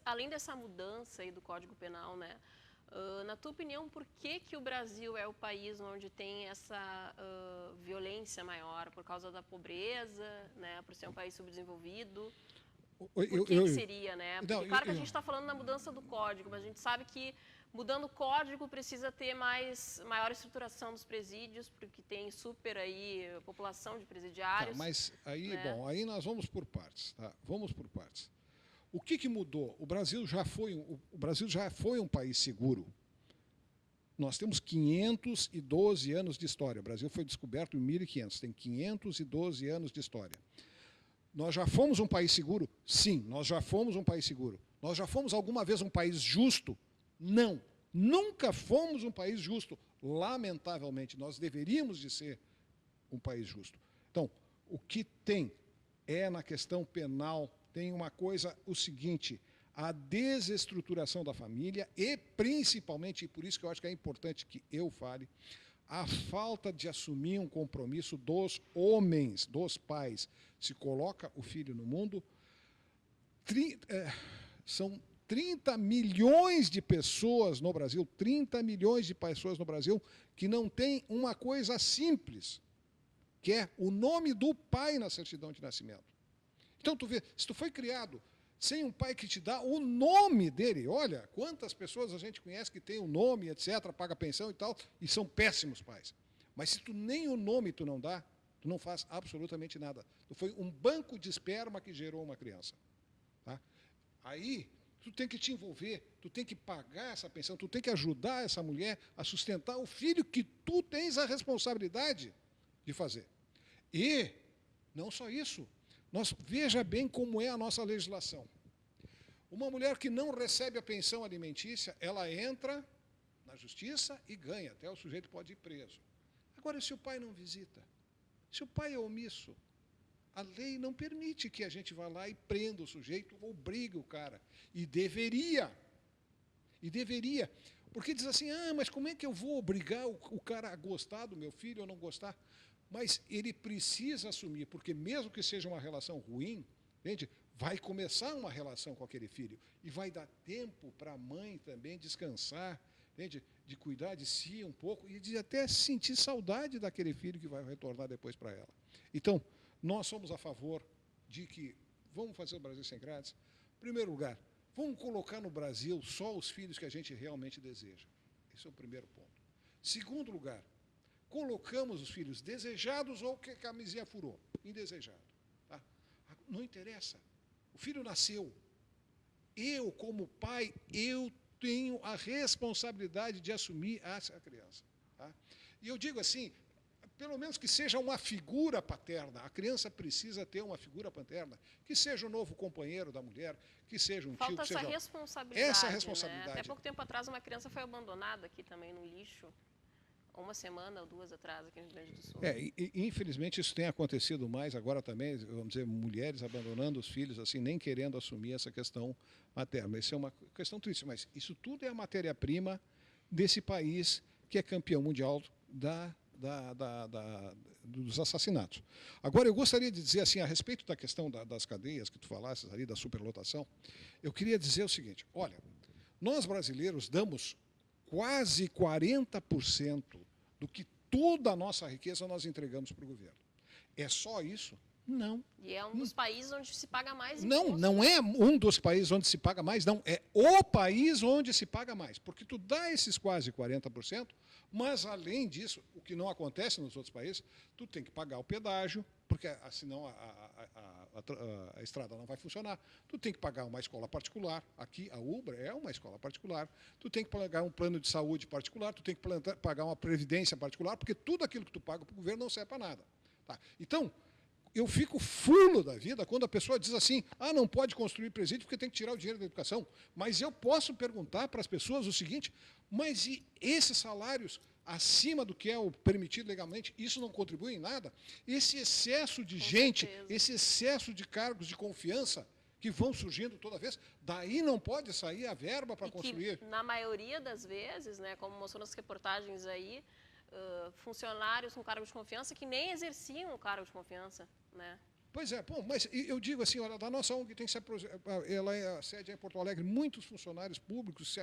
além dessa mudança aí do Código Penal, né? Na tua opinião, por que o Brasil é o país onde tem essa violência maior? Por causa da pobreza, né? Por ser um país subdesenvolvido? Por que seria, né? Porque, claro que a gente está falando na mudança do código, mas a gente sabe que mudando o código precisa ter maior estruturação dos presídios, porque tem super aí população de presidiários. Tá, mas aí, né? bom, aí nós vamos por partes, tá? Vamos por partes. O que mudou? O Brasil já foi um país seguro. Nós temos 512 anos de história. O Brasil foi descoberto em 1500, tem 512 anos de história. Nós já fomos um país seguro? Sim, nós já fomos um país seguro. Nós já fomos alguma vez um país justo? Não. Nunca fomos um país justo. Lamentavelmente, nós deveríamos de ser um país justo. Então, o que tem é na questão penal, tem uma coisa, o seguinte, a desestruturação da família e principalmente, e por isso que eu acho que é importante que eu fale, a falta de assumir um compromisso dos homens, dos pais. Se coloca o filho no mundo, são 30 milhões de pessoas no Brasil, 30 milhões de pessoas no Brasil que não têm uma coisa simples, que é o nome do pai na certidão de nascimento. Então, tu vê, se tu foi criado sem um pai que te dá o nome dele, olha, quantas pessoas a gente conhece que tem o nome, etc., paga pensão e tal, e são péssimos pais. Mas se tu nem o nome tu não dá, tu não faz absolutamente nada. Tu foi um banco de esperma que gerou uma criança. Tá? Aí, tu tem que te envolver, tu tem que pagar essa pensão, tu tem que ajudar essa mulher a sustentar o filho que tu tens a responsabilidade de fazer. E, não só isso, veja bem como é a nossa legislação. Uma mulher que não recebe a pensão alimentícia, ela entra na justiça e ganha, até o sujeito pode ir preso. Agora, se o pai não visita, se o pai é omisso, a lei não permite que a gente vá lá e prenda o sujeito, obrigue o cara. E deveria. Porque diz assim, mas como é que eu vou obrigar o cara a gostar do meu filho ou não gostar? Mas ele precisa assumir, porque mesmo que seja uma relação ruim, entende? Vai começar uma relação com aquele filho. E vai dar tempo para a mãe também descansar, entende? De cuidar de si um pouco e de até sentir saudade daquele filho que vai retornar depois para ela. Então, nós somos a favor de que vamos fazer o Brasil sem grades. Em primeiro lugar, vamos colocar no Brasil só os filhos que a gente realmente deseja. Esse é o primeiro ponto. Segundo lugar, colocamos os filhos desejados ou que a camisinha furou, indesejado. Tá? Não interessa. O filho nasceu. Eu, como pai, eu tenho a responsabilidade de assumir essa criança. Tá? E eu digo assim, pelo menos que seja uma figura paterna. A criança precisa ter uma figura paterna, que seja o novo companheiro da mulher, que seja um tio, que seja... Falta responsabilidade. Essa responsabilidade. Né? Até pouco tempo atrás, uma criança foi abandonada aqui também no lixo. Uma semana ou duas atrás aqui no Rio Grande do Sul. Infelizmente isso tem acontecido mais agora também, vamos dizer, mulheres abandonando os filhos, assim, nem querendo assumir essa questão materna. Isso é uma questão triste, mas isso tudo é a matéria-prima desse país que é campeão mundial dos assassinatos. Agora, eu gostaria de dizer assim, a respeito da questão das cadeias que tu falaste ali, da superlotação, eu queria dizer o seguinte, olha, nós brasileiros damos quase 40% do que toda a nossa riqueza nós entregamos para o governo. É só isso? Não. E é um dos países onde se paga mais imposto. Não é um dos países onde se paga mais, não. É o país onde se paga mais. Porque tu dá esses quase 40%, mas, além disso, o que não acontece nos outros países, tu tem que pagar o pedágio, porque senão a estrada não vai funcionar. Tu tem que pagar uma escola particular. Aqui, a Ubra é uma escola particular. Tu tem que pagar um plano de saúde particular, tu tem que pagar uma previdência particular, porque tudo aquilo que tu paga para o governo não serve para nada. Tá? Então, eu fico fulo da vida quando a pessoa diz assim, não pode construir presídio porque tem que tirar o dinheiro da educação. Mas eu posso perguntar para as pessoas o seguinte, mas e esses salários acima do que é o permitido legalmente, isso não contribui em nada? Esse excesso de gente, esse excesso de cargos de confiança que vão surgindo toda vez, daí não pode sair a verba para construir. Que, na maioria das vezes, né, como mostrou nas reportagens aí, funcionários com cargo de confiança que nem exerciam o cargo de confiança, né? Pois é, bom, mas eu digo assim, olha, da nossa ONG tem ela é a sede é em Porto Alegre, muitos funcionários públicos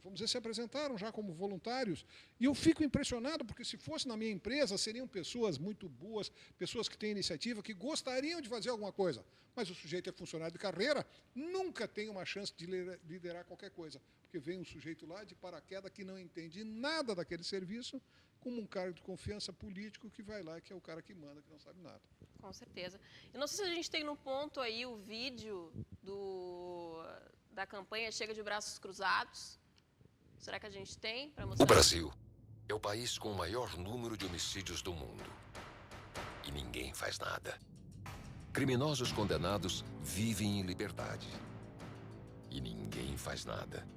vamos dizer, se apresentaram já como voluntários, e eu fico impressionado, porque se fosse na minha empresa, seriam pessoas muito boas, pessoas que têm iniciativa, que gostariam de fazer alguma coisa, mas o sujeito é funcionário de carreira, nunca tem uma chance de liderar qualquer coisa, porque vem um sujeito lá de paraquedas que não entende nada daquele serviço, como um cara de confiança político que vai lá, que é o cara que manda, que não sabe nada. Com certeza. Eu não sei se a gente tem no ponto aí o vídeo da campanha Chega de Braços Cruzados. Será que a gente tem para mostrar? O Brasil é o país com o maior número de homicídios do mundo. E ninguém faz nada. Criminosos condenados vivem em liberdade. E ninguém faz nada.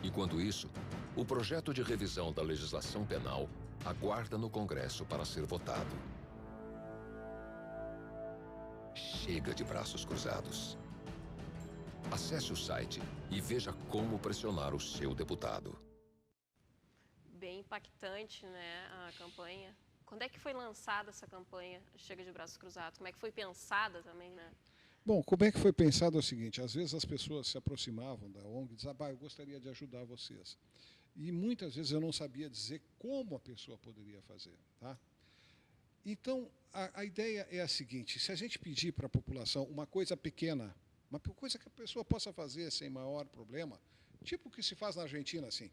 Enquanto isso, o projeto de revisão da legislação penal aguarda no Congresso para ser votado. Chega de braços cruzados. Acesse o site e veja como pressionar o seu deputado. Bem impactante, né, a campanha. Quando é que foi lançada essa campanha Chega de Braços Cruzados? Como é que foi pensada também, né? Bom, como é que foi pensado é o seguinte, às vezes as pessoas se aproximavam da ONG e diziam, eu gostaria de ajudar vocês. E muitas vezes eu não sabia dizer como a pessoa poderia fazer. Tá? Então, a ideia é a seguinte, se a gente pedir para a população uma coisa pequena, uma coisa que a pessoa possa fazer sem maior problema, tipo o que se faz na Argentina, assim,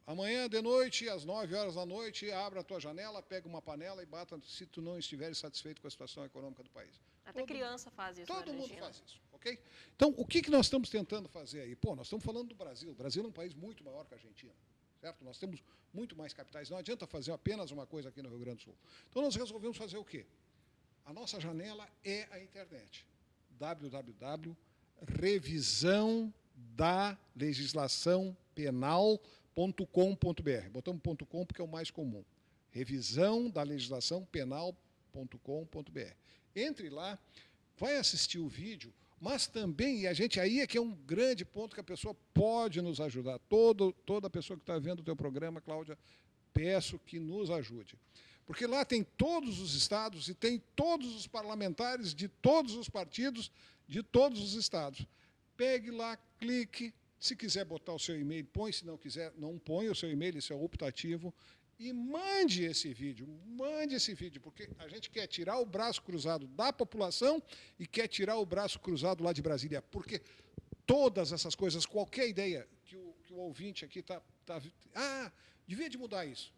amanhã de noite, às 9 horas da noite, abra a tua janela, pega uma panela e bata se tu não estiveres satisfeito com a situação econômica do país. Até criança faz isso na Todo mundo Argentina. faz isso, ok? Então, o que nós estamos tentando fazer aí? Pô, nós estamos falando do Brasil. O Brasil é um país muito maior que a Argentina, certo? Nós temos muito mais capitais. Não adianta fazer apenas uma coisa aqui no Rio Grande do Sul. Então, nós resolvemos fazer o quê? A nossa janela é a internet. revisãodalegislaçãopenal.com.br. Botamos .com porque é o mais comum. revisãodalegislaçãopenal.com.br. Entre lá, vai assistir o vídeo, mas também, e a gente aí é que é um grande ponto que a pessoa pode nos ajudar. Toda pessoa que está vendo o teu programa, Cláudia, peço que nos ajude. Porque lá tem todos os estados e tem todos os parlamentares de todos os partidos de todos os estados. Pegue lá, clique, se quiser botar o seu e-mail, põe, se não quiser, não põe o seu e-mail, isso é optativo, e mande esse vídeo, porque a gente quer tirar o braço cruzado da população e quer tirar o braço cruzado lá de Brasília, porque todas essas coisas, qualquer ideia que o ouvinte aqui devia de mudar isso,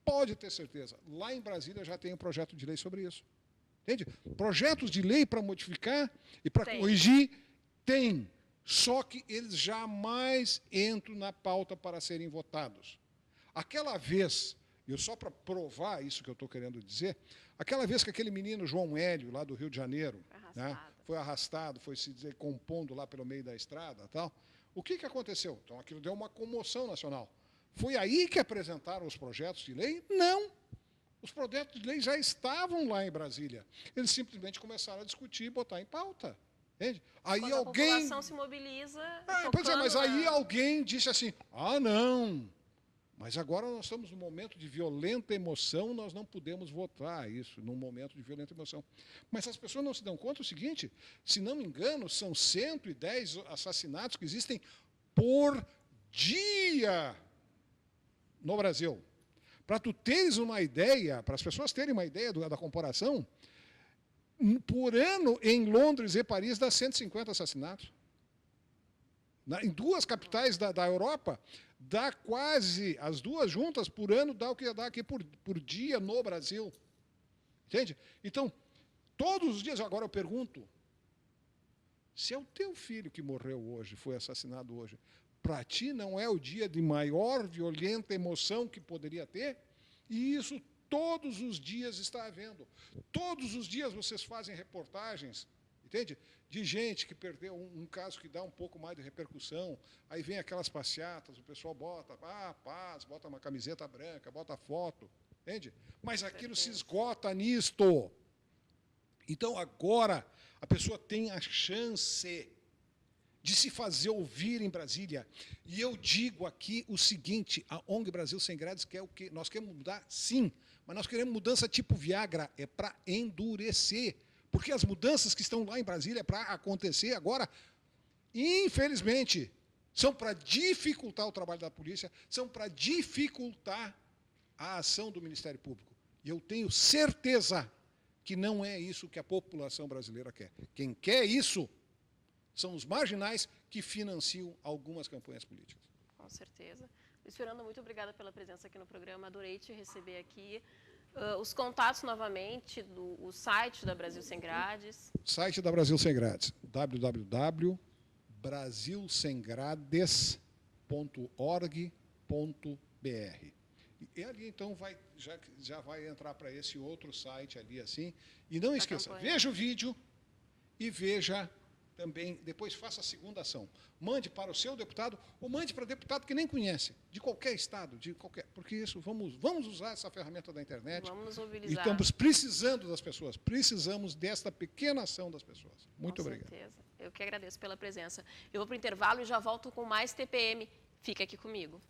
pode ter certeza, lá em Brasília já tem um projeto de lei sobre isso. Entende? Projetos de lei para modificar e para corrigir, tem, só que eles jamais entram na pauta para serem votados. Aquela vez, só para provar isso que eu estou querendo dizer, aquela vez que aquele menino João Hélio, lá do Rio de Janeiro, foi arrastado, foi se decompondo lá pelo meio da estrada, tal, o que aconteceu? Então, aquilo deu uma comoção nacional. Foi aí que apresentaram os projetos de lei? Não. Os projetos de lei já estavam lá em Brasília. Eles simplesmente começaram a discutir e botar em pauta. Entende? Aí quando alguém... a população se mobiliza... Pois é, mas aí alguém disse assim, não... Mas agora nós estamos num momento de violenta emoção, nós não podemos votar isso, num momento de violenta emoção. Mas as pessoas não se dão conta do seguinte, se não me engano, são 110 assassinatos que existem por dia no Brasil. Para tu teres uma ideia, para as pessoas terem uma ideia da comparação, por ano em Londres e Paris dá 150 assassinatos. Em duas capitais da Europa, dá quase, as duas juntas por ano, dá o que dá aqui por dia no Brasil. Entende? Então, todos os dias, agora eu pergunto, se é o teu filho que morreu hoje, foi assassinado hoje, para ti não é o dia de maior violenta emoção que poderia ter? E isso todos os dias está havendo. Todos os dias vocês fazem reportagens, entende? De gente que perdeu um caso que dá um pouco mais de repercussão, aí vem aquelas passeatas, o pessoal bota, paz, bota uma camiseta branca, bota foto, entende? Mas aquilo se esgota nisto. Então, agora, a pessoa tem a chance de se fazer ouvir em Brasília. E eu digo aqui o seguinte, a ONG Brasil Sem Grades quer o quê? Nós queremos mudar, sim, mas nós queremos mudança tipo Viagra, é para endurecer. Porque as mudanças que estão lá em Brasília para acontecer agora, infelizmente, são para dificultar o trabalho da polícia, são para dificultar a ação do Ministério Público. E eu tenho certeza que não é isso que a população brasileira quer. Quem quer isso são os marginais que financiam algumas campanhas políticas. Com certeza. Luiz Fernando, muito obrigada pela presença aqui no programa. Adorei te receber aqui. Os contatos, novamente, o site da Brasil Sem Grades. Site da Brasil Sem Grades, www.brasilsemgrades.org.br. E ali, então, já vai entrar para esse outro site ali, assim. E não esqueça, veja o vídeo e veja também, depois faça a segunda ação. Mande para o seu deputado ou mande para deputado que nem conhece, de qualquer estado, porque isso, vamos usar essa ferramenta da internet. Vamos nos E mobilizar. estamos precisando das pessoas, precisamos desta pequena ação das pessoas. Muito obrigado. Com certeza. Eu que agradeço pela presença. Eu vou para o intervalo e já volto com mais TPM. Fica aqui comigo.